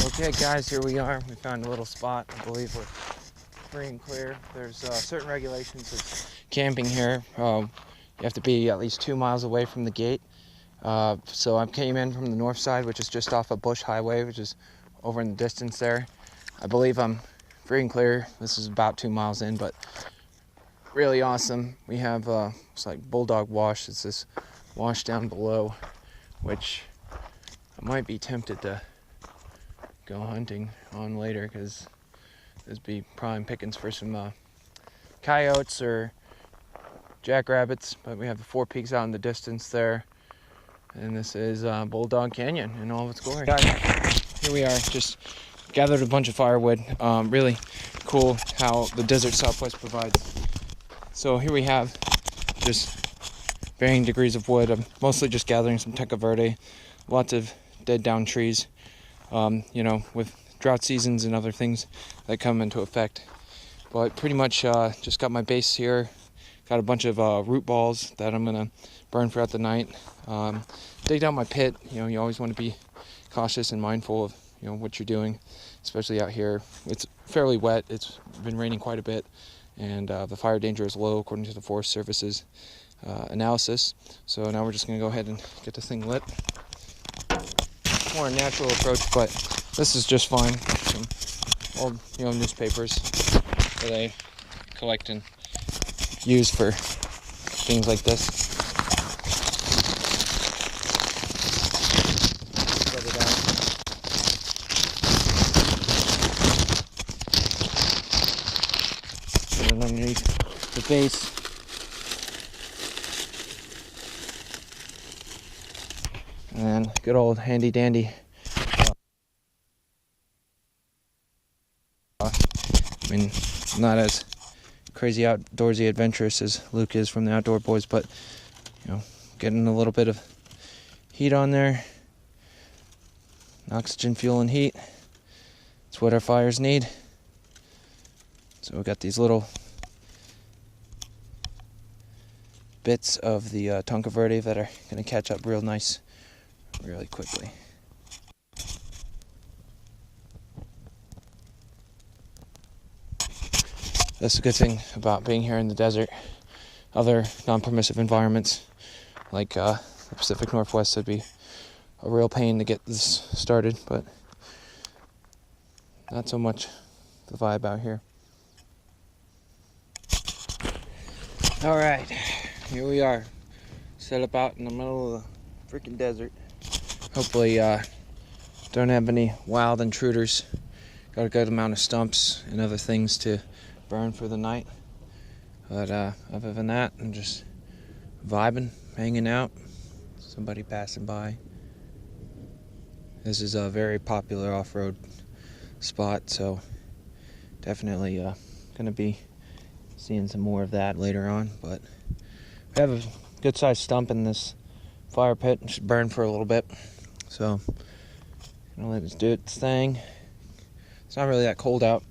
Okay guys, here we are. We found a little spot. I believe we're free and clear. There's certain regulations of camping here. You have to be at least 2 miles away from the gate. So I came in from the north side, which is just off of Bush Highway, which is over in the distance there. I believe I'm free and clear. This is about 2 miles in, but really awesome. We have it's like Bulldog Wash. It's this wash down below, which I might be tempted to go hunting on later, because this be prime pickings for some coyotes or jackrabbits. But we have the Four Peaks out in the distance there, and this is Bulldog Canyon in all of its glory. Guys, here we are, just gathered a bunch of firewood. Really cool how the desert Southwest provides. So here we have just varying degrees of wood. I'm mostly just gathering some Tonka Verde, lots of dead down trees. With drought seasons and other things that come into effect. But pretty much just got my base here. Got a bunch of root balls that I'm gonna burn throughout the night. Digged out my pit. You always want to be cautious and mindful of what you're doing, especially out here. It's fairly wet. It's been raining quite a bit, and the fire danger is low according to the Forest Service's analysis. So now we're just gonna go ahead and get this thing lit. More a natural approach, but this is just fine. Some old newspapers that I collect and use for things like this. Set it out. Put it underneath the base. And good old handy dandy. Not as crazy outdoorsy adventurous as Luke is from the Outdoor Boys, but getting a little bit of heat on there. Oxygen, fuel, and heat. It's what our fires need. So we've got these little bits of the Tonka Verde that are going to catch up real nice really quickly. That's a good thing about being here in the desert. Other non-permissive environments like the Pacific Northwest would be a real pain to get this started, but not so much the vibe out here. All right, here we are, set up out in the middle of the freaking desert. Hopefully don't have any wild intruders. Got a good amount of stumps and other things to burn for the night. But other than that, I'm just vibing, hanging out. Somebody passing by. This is a very popular off-road spot, so definitely gonna be seeing some more of that later on. But we have a good sized stump in this fire pit. It should burn for a little bit. So gonna let it do its thing. It's not really that cold out.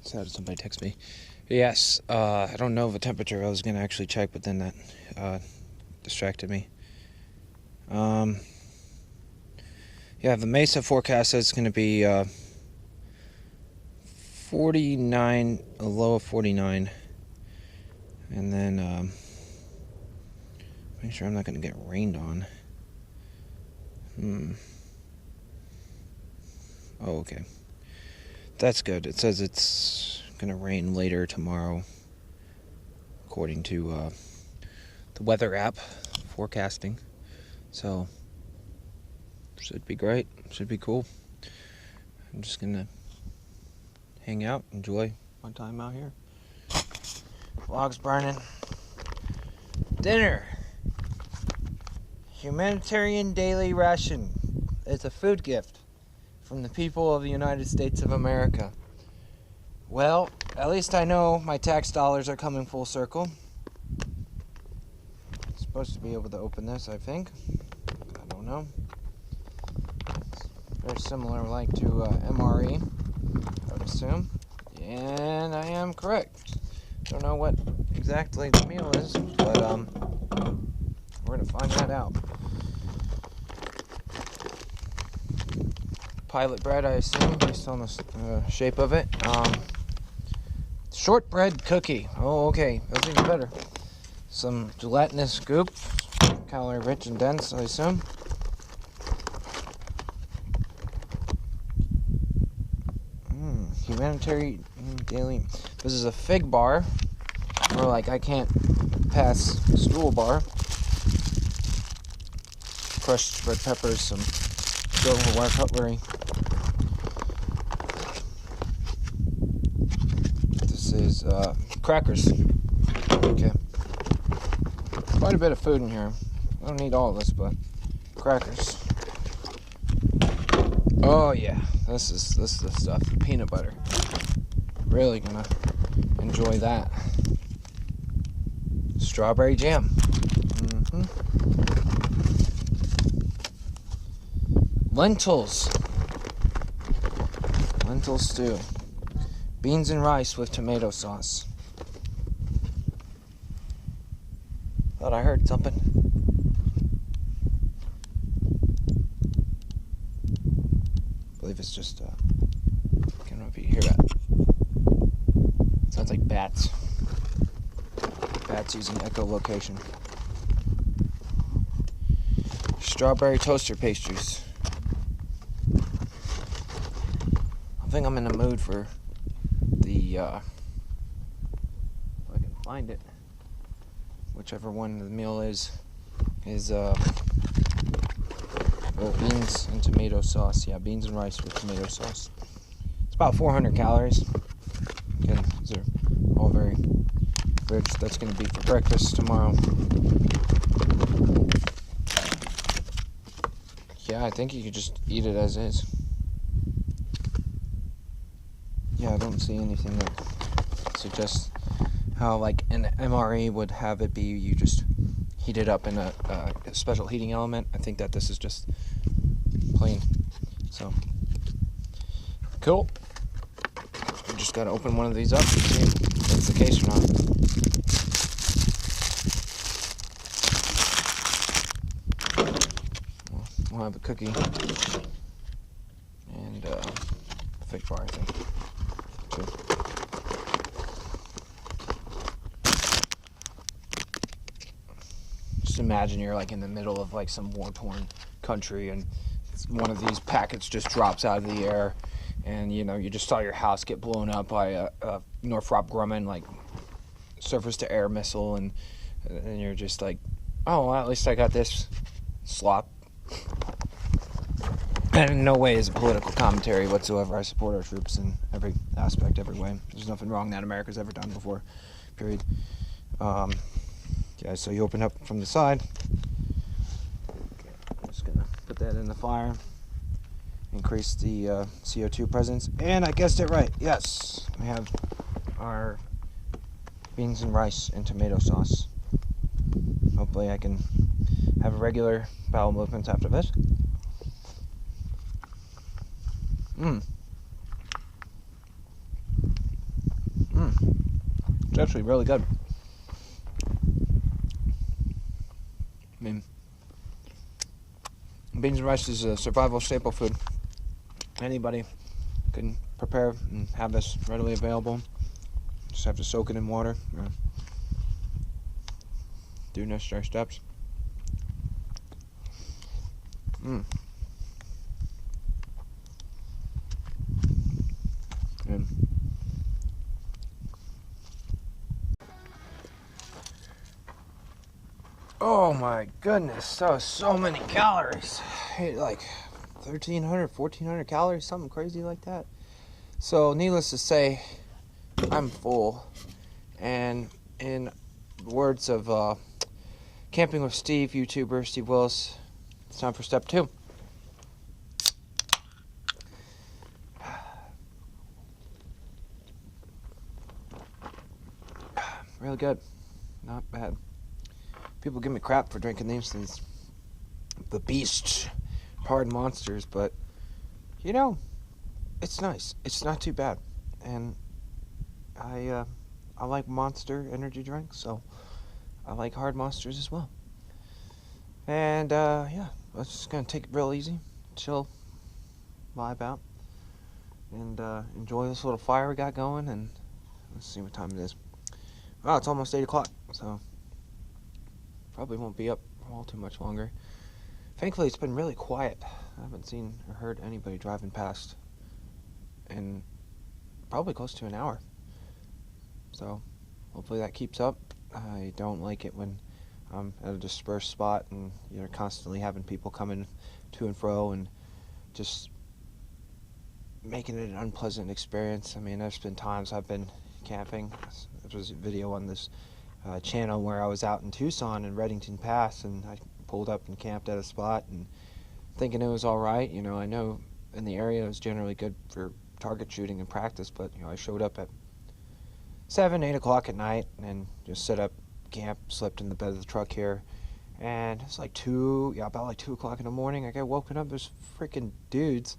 So somebody text me. Yes, I don't know the temperature. I was gonna actually check, but then that distracted me. Yeah, the Mesa forecast says it's gonna be 49, a low of 49, and then make sure I'm not gonna get rained on. Oh, okay. That's good. It says it's gonna rain later tomorrow, according to the weather app forecasting. So should be great. Should be cool. I'm just gonna hang out, enjoy my time out here. Logs burning. Dinner. Humanitarian daily ration. It's a food gift from the people of the United States of America. Well, at least I know my tax dollars are coming full circle. I'm supposed to be able to open this, I think. I don't know. It's very similar like to MRE, I would assume. And I am correct. Don't know what exactly the meal is, but we're gonna find that out. pilot bread, I assume, based on the shape of it. Shortbread cookie. Oh, okay. That's even better. Some gelatinous goop. Calorie rich and dense, I assume. Humanitarian daily. This is a fig bar. Or like I can't pass stool bar. Crushed red peppers, some silverware cutlery. This is crackers. Okay. Quite a bit of food in here. I don't need all of this, but crackers. Oh yeah, this is the stuff. Peanut butter. Really gonna enjoy that. Strawberry jam. Lentils. Lentil stew. Beans and rice with tomato sauce. Thought I heard something. I believe it's just, I don't know if you hear that. Sounds like bats. Bats using echolocation. Strawberry toaster pastries. I think I'm in the mood for the, if I can find it, whichever one the meal is beans and tomato sauce. Yeah, beans and rice with tomato sauce. It's about 400 calories. Again, these are all very rich. That's going to be for breakfast tomorrow. Yeah, I think you could just eat it as is. Yeah, I don't see anything that suggests how like an MRE would have it be you just heat it up in a special heating element. I think that this is just plain. So, cool. We just gotta open one of these up and see if that's the case or not. We'll have a cookie and a fig bar, I think. Too. Just imagine you're like in the middle of like some war-torn country and one of these packets just drops out of the air, and you know you just saw your house get blown up by a Northrop Grumman like surface-to-air missile, and you're just like, oh, well, at least I got this slop. And in no way is a political commentary whatsoever. I support our troops in every aspect, every way. There's nothing wrong that America's ever done before, period. Yeah, so you open up from the side. Okay, I'm just gonna put that in the fire. Increase the CO2 presence. And I guessed it right. Yes, we have our beans and rice and tomato sauce. Hopefully I can have regular bowel movements after this. It's actually really good. I mean, beans and rice is a survival staple food. Anybody can prepare and have this readily available. Just have to soak it in water. Do necessary steps. And oh my goodness, that was so many calories. Like 1,300, 1,400 calories, something crazy like that. So needless to say, I'm full. And in words of Camping with Steve, YouTuber Steve Willis, it's time for step 2. Really good. Not bad. People give me crap for drinking these the beast hard monsters, but you know, it's nice. It's not too bad. And I like Monster energy drinks, so I like hard monsters as well. And yeah, I'm just gonna take it real easy, chill, vibe out and enjoy this little fire we got going. And let's see what time it is. Oh, it's almost 8 o'clock, so probably won't be up all too much longer. Thankfully, it's been really quiet. I haven't seen or heard anybody driving past in probably close to an hour. So hopefully that keeps up. I don't like it when I'm at a dispersed spot and you're constantly having people coming to and fro and just making it an unpleasant experience. I mean, there's been times I've been camping. There was a video on this channel where I was out in Tucson and Reddington Pass, and I pulled up and camped at a spot and thinking it was all right. You know, I know in the area it was generally good for target shooting and practice, but you know, I showed up at 7, 8 o'clock at night and just set up camp, slept in the bed of the truck here, and it's like about like 2 o'clock in the morning. I got woken up. There's freaking dudes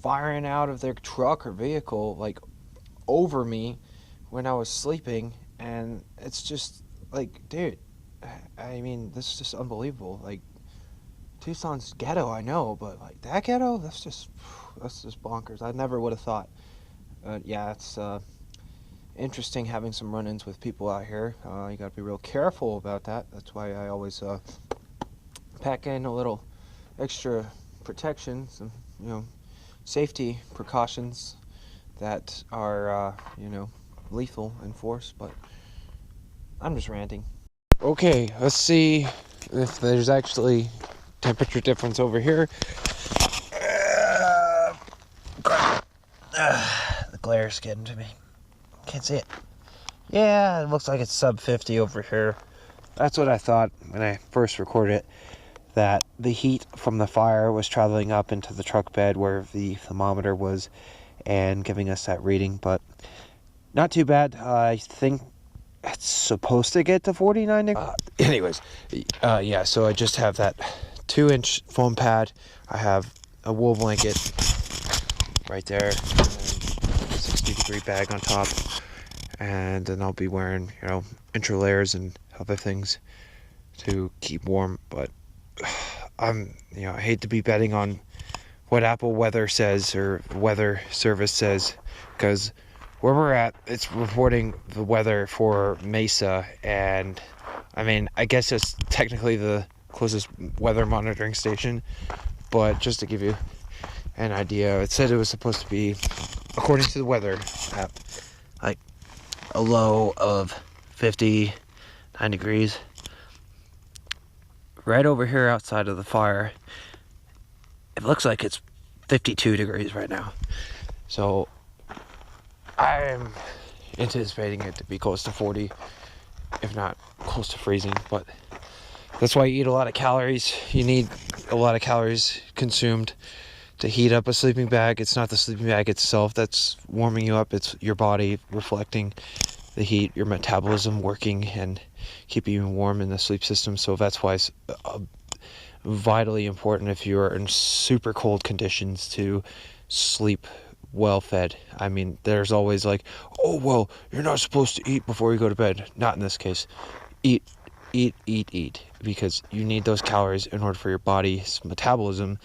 firing out of their truck or vehicle like over me when I was sleeping, and it's just like, dude, I mean, this is just unbelievable. Like, Tucson's ghetto, I know, but like that ghetto, that's just bonkers. I never would have thought. Yeah, it's interesting having some run-ins with people out here. You got to be real careful about that. That's why I always pack in a little extra protection, some safety precautions that are lethal in force. But I'm just ranting. Okay, let's see if there's actually temperature difference over here. The glare's getting to me. Can't see it. Yeah, it looks like it's sub 50 over here. That's what I thought when I first recorded it, that the heat from the fire was traveling up into the truck bed where the thermometer was and giving us that reading, but not too bad. I think it's supposed to get to 49 degrees. Anyways, yeah, so I just have that 2-inch foam pad. I have a wool blanket right there, and a 60-degree bag on top, and then I'll be wearing, intra layers and other things to keep warm. But I hate to be betting on what Apple Weather says or weather service says, because where we're at, it's reporting the weather for Mesa, and I mean, I guess it's technically the closest weather monitoring station, but just to give you an idea, it said it was supposed to be, according to the weather app, like a low of 59 degrees. Right over here outside of the fire, it looks like it's 52 degrees right now. So I'm anticipating it to be close to 40, if not close to freezing. But that's why you eat a lot of calories. You need a lot of calories consumed to heat up a sleeping bag. It's not the sleeping bag itself that's warming you up. It's your body reflecting the heat, your metabolism working and keeping you warm in the sleep system. So that's why it's vitally important if you're in super cold conditions to sleep well fed. I mean, there's always like, oh, well, you're not supposed to eat before you go to bed. Not in this case. Eat, because you need those calories in order for your body's metabolism,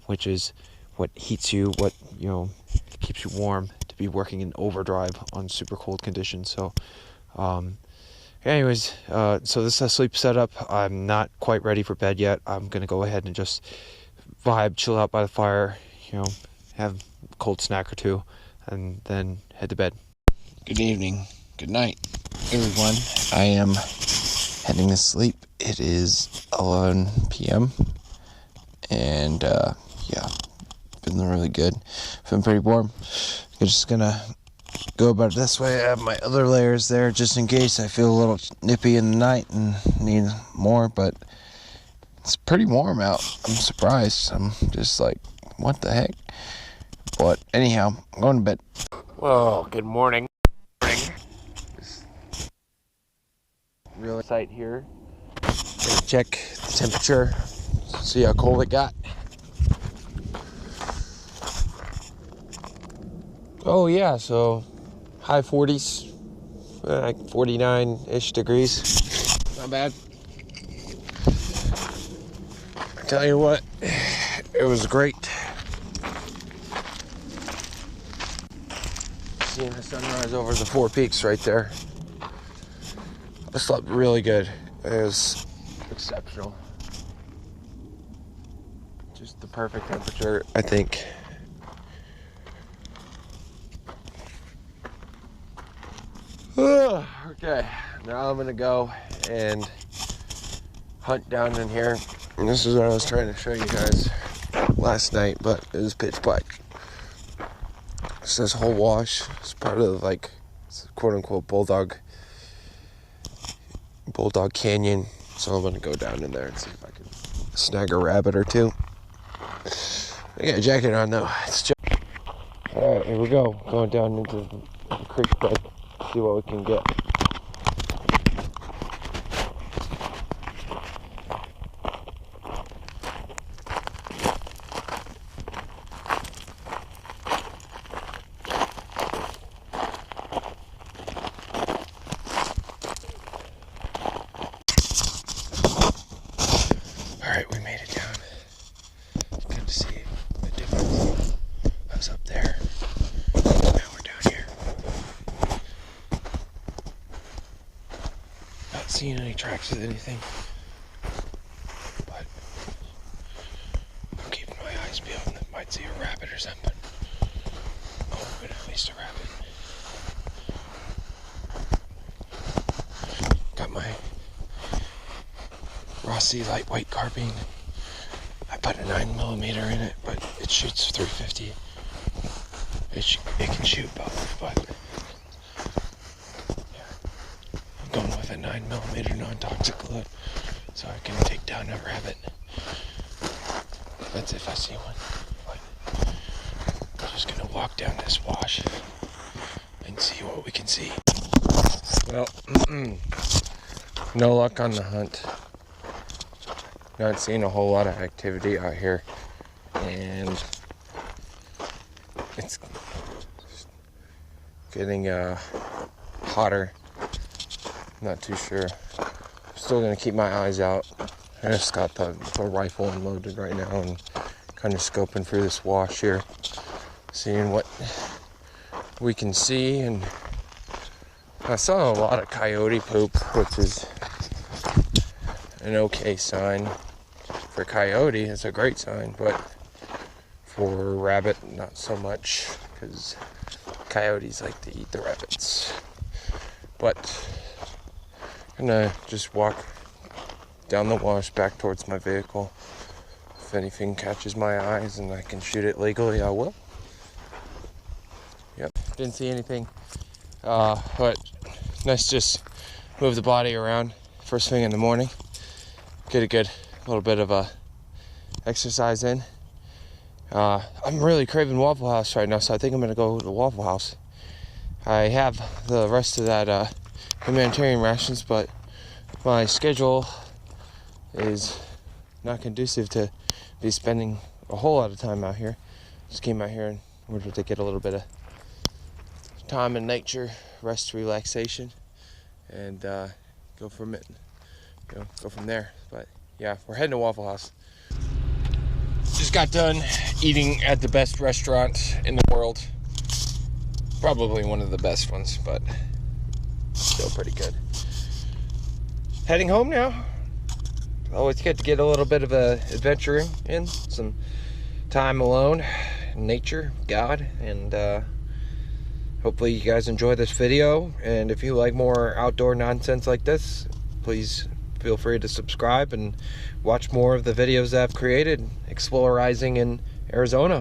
which is what heats you, what keeps you warm, to be working in overdrive on super cold conditions. So anyways, so this is a sleep setup. I'm not quite ready for bed yet. I'm gonna go ahead and just vibe, chill out by the fire, have a cold snack or two, and then head to bed. Good evening, good night, everyone. I am heading to sleep. It is 11 p.m. and yeah, feeling really good. Feeling pretty warm. I'm just gonna go about it this way. I have my other layers there just in case I feel a little nippy in the night and need more, but it's pretty warm out. I'm surprised. I'm just like, what the heck? But anyhow, I'm going to bed. Well, good morning. Real sight here. Gonna check the temperature, see how cold it got. Oh yeah, so high 40s, like 49-ish degrees. Not bad. I tell you what, it was great. seeing the sunrise over the Four Peaks right there. I slept really good. It was exceptional. Just the perfect temperature, I think. Okay, now I'm gonna go and hunt down in here. And this is what I was trying to show you guys last night, but it was pitch black. So this whole wash is part of like quote unquote Bulldog Canyon. So I'm gonna go down in there and see if I can snag a rabbit or two. I got a jacket on though. Alright, here we go. Going down into the creek bed. See what we can get. Alright, we made it down. It's good to see the difference. I was up there. Now we're down here. Not seeing any tracks of anything. But I'm keeping my eyes peeled. Might see a rabbit or something. Oh, but at least a rabbit. Got my Rossi lightweight carbine. I put a 9mm in it, but it shoots 350. It can shoot both, but yeah. I'm going with a 9mm non-toxic load, so I can take down a rabbit. That's if I see one. But I'm just gonna walk down this wash and see what we can see. Well, no luck on the hunt. Not seeing a whole lot of activity out here, and it's getting hotter. Not too sure. Still gonna keep my eyes out. I just got the rifle unloaded right now and kind of scoping through this wash here, seeing what we can see. And I saw a lot of coyote poop, which is an okay sign. For coyote, it's a great sign, but for rabbit, not so much, because coyotes like to eat the rabbits. But I'm gonna just walk down the wash back towards my vehicle. If anything catches my eyes and I can shoot it legally, I will. Yep, didn't see anything, but nice to just move the body around first thing in the morning. Get a good little bit of a exercise in. I'm really craving Waffle House right now, so I think I'm gonna go to Waffle House. I have the rest of that humanitarian rations, but my schedule is not conducive to be spending a whole lot of time out here. Just came out here in order to get a little bit of time in nature, rest, relaxation, and go from it. Go from there. But yeah, we're heading to Waffle House. Just got done eating at the best restaurant in the world. Probably one of the best ones, but still pretty good. Heading home now. Always get to get a little bit of adventuring in, some time alone, nature, God, and hopefully you guys enjoy this video. And if you like more outdoor nonsense like this, please feel free to subscribe and watch more of the videos that I've created exploring in Arizona.